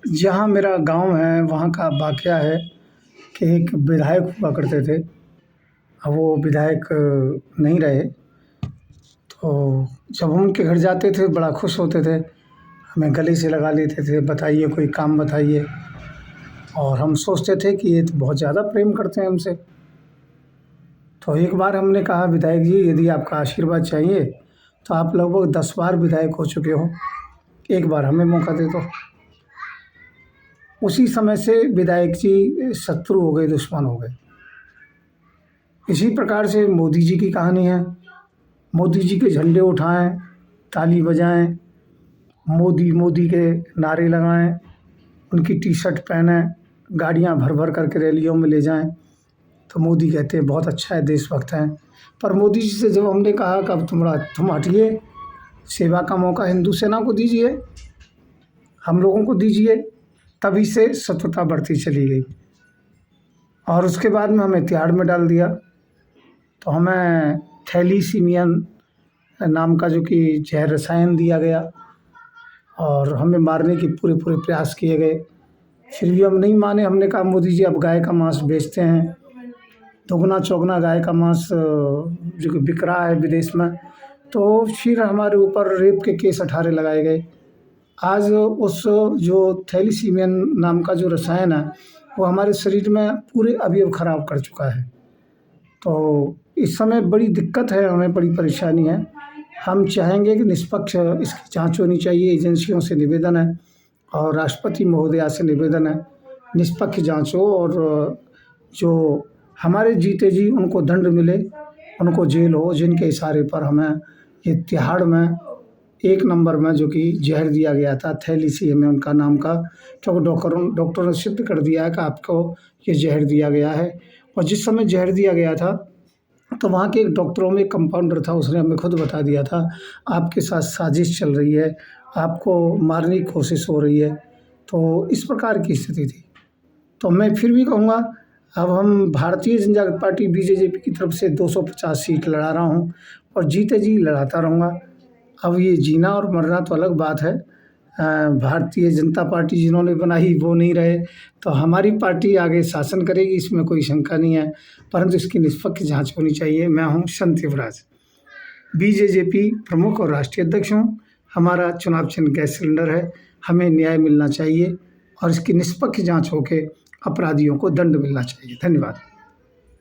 जहाँ मेरा गाँव है वहाँ का वाक़या है कि एक विधायक हुआ करते थे। अब वो विधायक नहीं रहे, तो जब हम उनके घर जाते थे बड़ा खुश होते थे, हमें गले से लगा लेते थे, बताइए कोई काम बताइए। और हम सोचते थे कि ये तो बहुत ज़्यादा प्रेम करते हैं हमसे। तो एक बार हमने कहा, विधायक जी यदि आपका आशीर्वाद चाहिए तो आप लगभग 10 बार विधायक हो चुके हो, एक बार हमें मौका दे दो। उसी समय से विधायक जी शत्रु हो गए, दुश्मन हो गए। इसी प्रकार से मोदी जी की कहानी है। मोदी जी के झंडे उठाएं, ताली बजाएं, मोदी मोदी के नारे लगाएं, उनकी टी शर्ट पहने, गाड़ियां भर भर करके रैलियों में ले जाएं, तो मोदी कहते हैं बहुत अच्छा है, देशभक्त हैं। पर मोदी जी से जब हमने कहा कि अब तुम हटिए, सेवा का मौका हिंदू सेना को दीजिए, हम लोगों को दीजिए, तभी से शत्रुता बढ़ती चली गई। और उसके बाद में हमें तिहाड़ में डाल दिया। तो हमें थैलीसीमिया नाम का जो कि जहर रसायन दिया गया और हमें मारने की पूरे प्रयास किए गए। फिर भी हम नहीं माने। हमने कहा, मोदी जी आप गाय का मांस बेचते हैं, दोगुना चौगुना गाय का मांस जो कि बिक रहा है विदेश में। तो फिर हमारे ऊपर रेप के केस 18 लगाए गए। आज उस जो थैलीसीमिया नाम का जो रसायन है वो हमारे शरीर में पूरे अवयव खराब कर चुका है। तो इस समय बड़ी दिक्कत है, हमें बड़ी परेशानी है। हम चाहेंगे कि निष्पक्ष इसकी जांच होनी चाहिए। एजेंसियों से निवेदन है और राष्ट्रपति महोदया से निवेदन है, निष्पक्ष जांच हो और जो हमारे जीते जी उनको दंड मिले, उनको जेल हो, जिनके इशारे पर हमें ये तिहाड़ में 1 नंबर में जो कि जहर दिया गया था, थैलीसीमिया उनका नाम का, क्योंकि डॉक्टरों ने सिद्ध कर दिया है कि आपको ये जहर दिया गया है। और जिस समय जहर दिया गया था तो वहाँ के एक डॉक्टरों में कंपाउंडर था, उसने हमें खुद बता दिया था आपके साथ साजिश चल रही है, आपको मारने की कोशिश हो रही है। तो इस प्रकार की स्थिति थी। तो मैं फिर भी कहूँगा, अब हम भारतीय जनता पार्टी बीजेपी की तरफ से 250 सीट लड़ा रहा हूँ और जीते जी लड़ाता रहूँगा। अब ये जीना और मरना तो अलग बात है। भारतीय जनता पार्टी जिन्होंने बनाई वो नहीं रहे, तो हमारी पार्टी आगे शासन करेगी, इसमें कोई शंका नहीं है, परंतु इसकी निष्पक्ष जांच होनी चाहिए। मैं हूँ संत युवराज, बीजेपी प्रमुख और राष्ट्रीय अध्यक्ष हूँ। हमारा चुनाव चिन्ह गैस सिलेंडर है। हमें न्याय मिलना चाहिए और इसकी निष्पक्ष जांच होकर अपराधियों को दंड मिलना चाहिए। धन्यवाद।